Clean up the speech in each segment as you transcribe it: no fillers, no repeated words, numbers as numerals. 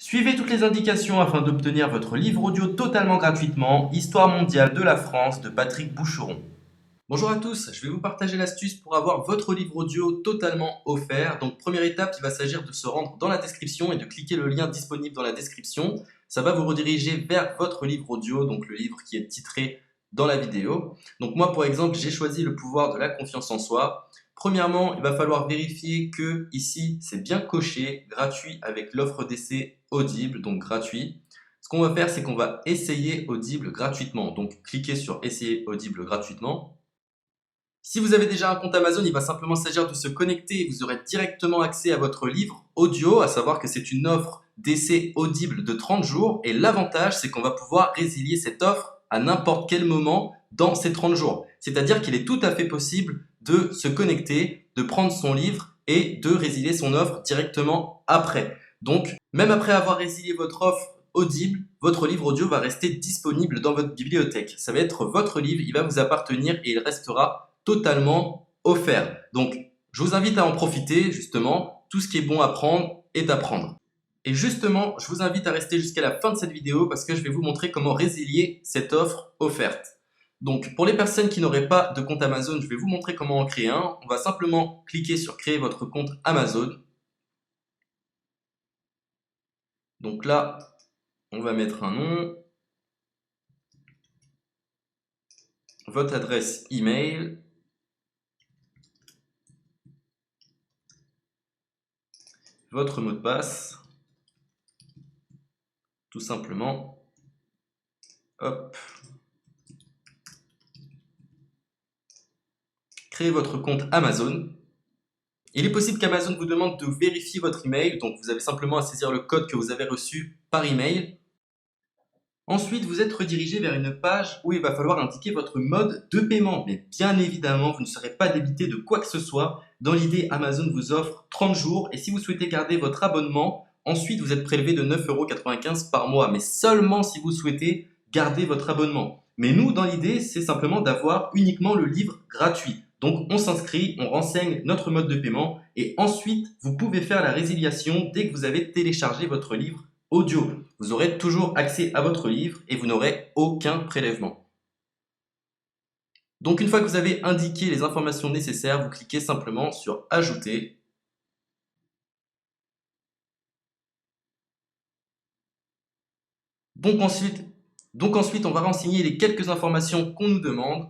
Suivez toutes les indications afin d'obtenir votre livre audio totalement gratuitement, Histoire mondiale de la France de Patrick Boucheron. Bonjour à tous, je vais vous partager l'astuce pour avoir votre livre audio totalement offert. Donc première étape, il va s'agir de se rendre dans la description et de cliquer le lien disponible dans la description. Ça va vous rediriger vers votre livre audio, donc le livre qui est titré dans la vidéo. Donc moi par exemple, j'ai choisi le pouvoir de la confiance en soi. Premièrement, il va falloir vérifier que ici c'est bien coché, gratuit avec l'offre d'essai Audible, donc gratuit. Ce qu'on va faire, c'est qu'on va essayer Audible gratuitement. Donc cliquez sur essayer Audible gratuitement. Si vous avez déjà un compte Amazon, il va simplement s'agir de se connecter et vous aurez directement accès à votre livre audio, à savoir que c'est une offre d'essai Audible de 30 jours. Et l'avantage, c'est qu'on va pouvoir résilier cette offre à n'importe quel moment dans ces 30 jours. C'est-à-dire qu'il est tout à fait possible de se connecter, de prendre son livre et de résilier son offre directement après. Donc, même après avoir résilié votre offre Audible, votre livre audio va rester disponible dans votre bibliothèque. Ça va être votre livre, il va vous appartenir et il restera totalement offert. Donc, je vous invite à en profiter, justement. Tout ce qui est bon à prendre est à prendre. Et justement, je vous invite à rester jusqu'à la fin de cette vidéo parce que je vais vous montrer comment résilier cette offre offerte. Donc, pour les personnes qui n'auraient pas de compte Amazon, je vais vous montrer comment en créer un. On va simplement cliquer sur créer votre compte Amazon. Donc là, on va mettre un nom, votre adresse email, votre mot de passe, tout simplement. Hop. Créez votre compte Amazon. Il est possible qu'Amazon vous demande de vérifier votre email, donc vous avez simplement à saisir le code que vous avez reçu par email. Ensuite, vous êtes redirigé vers une page où il va falloir indiquer votre mode de paiement. Mais bien évidemment, vous ne serez pas débité de quoi que ce soit. Dans l'idée, Amazon vous offre 30 jours et si vous souhaitez garder votre abonnement, ensuite vous êtes prélevé de 9,95 € par mois, mais seulement si vous souhaitez garder votre abonnement. Mais nous, dans l'idée, c'est simplement d'avoir uniquement le livre gratuit. Donc on s'inscrit, on renseigne notre mode de paiement et ensuite vous pouvez faire la résiliation dès que vous avez téléchargé votre livre audio. Vous aurez toujours accès à votre livre et vous n'aurez aucun prélèvement. Donc une fois que vous avez indiqué les informations nécessaires, vous cliquez simplement sur Ajouter. Donc ensuite, on va renseigner les quelques informations qu'on nous demande.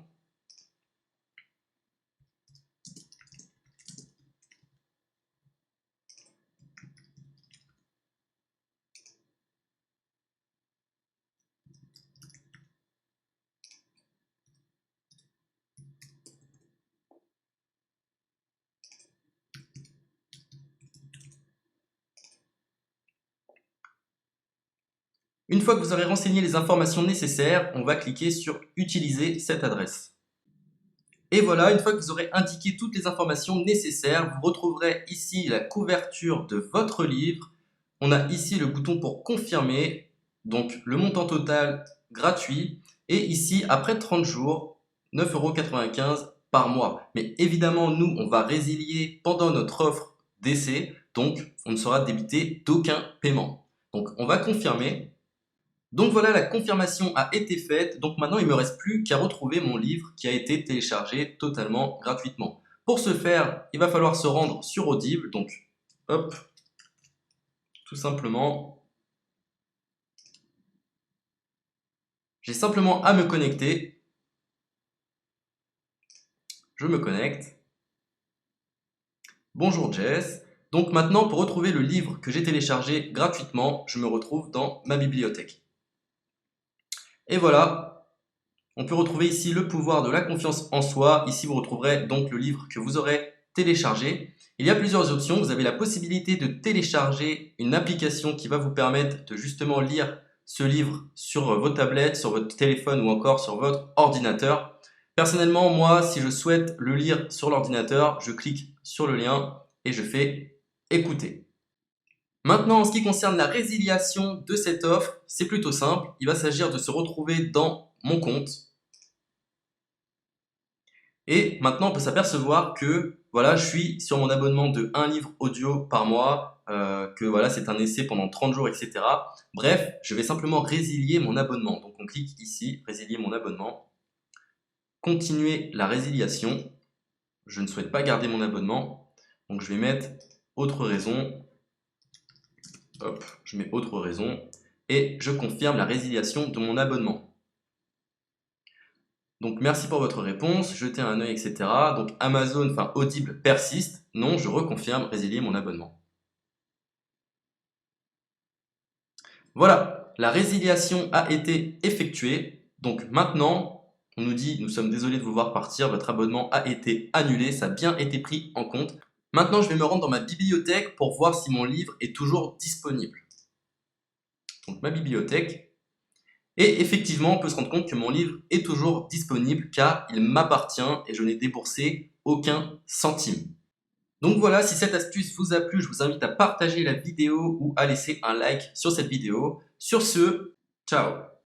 Une fois que vous aurez renseigné les informations nécessaires, on va cliquer sur Utiliser cette adresse. Et voilà, une fois que vous aurez indiqué toutes les informations nécessaires, vous retrouverez ici la couverture de votre livre. On a ici le bouton pour confirmer, donc le montant total gratuit. Et ici, après 30 jours, 9,95 € par mois. Mais évidemment, nous, on va résilier pendant notre offre d'essai, donc on ne sera débité d'aucun paiement. Donc on va confirmer. Donc voilà, la confirmation a été faite. Donc maintenant, il ne me reste plus qu'à retrouver mon livre qui a été téléchargé totalement gratuitement. Pour ce faire, il va falloir se rendre sur Audible. Donc, hop, tout simplement. J'ai simplement à me connecter. Je me connecte. Bonjour Jess. Donc maintenant, pour retrouver le livre que j'ai téléchargé gratuitement, je me retrouve dans ma bibliothèque. Et voilà, on peut retrouver ici le pouvoir de la confiance en soi. Ici, vous retrouverez donc le livre que vous aurez téléchargé. Il y a plusieurs options. Vous avez la possibilité de télécharger une application qui va vous permettre de justement lire ce livre sur vos tablettes, sur votre téléphone ou encore sur votre ordinateur. Personnellement, moi, si je souhaite le lire sur l'ordinateur, je clique sur le lien et je fais écouter. Maintenant, en ce qui concerne la résiliation de cette offre, c'est plutôt simple. Il va s'agir de se retrouver dans mon compte. Et maintenant, on peut s'apercevoir que voilà, je suis sur mon abonnement de 1 livre audio par mois. que voilà, c'est un essai pendant 30 jours, etc. Bref, je vais simplement résilier mon abonnement. Donc on clique ici, résilier mon abonnement, continuer la résiliation. Je ne souhaite pas garder mon abonnement, donc je vais mettre autre raison. Hop, je mets autre raison et je confirme la résiliation de mon abonnement. Donc merci pour votre réponse, jetez un œil, etc. Donc Amazon, enfin Audible persiste. Non, je reconfirme, résilier mon abonnement. Voilà, la résiliation a été effectuée. Donc maintenant, on nous dit, nous sommes désolés de vous voir partir, votre abonnement a été annulé, ça a bien été pris en compte. Maintenant, je vais me rendre dans ma bibliothèque pour voir si mon livre est toujours disponible. Donc ma bibliothèque. Et effectivement, on peut se rendre compte que mon livre est toujours disponible car il m'appartient et je n'ai déboursé aucun centime. Donc voilà, si cette astuce vous a plu, je vous invite à partager la vidéo ou à laisser un like sur cette vidéo. Sur ce, ciao!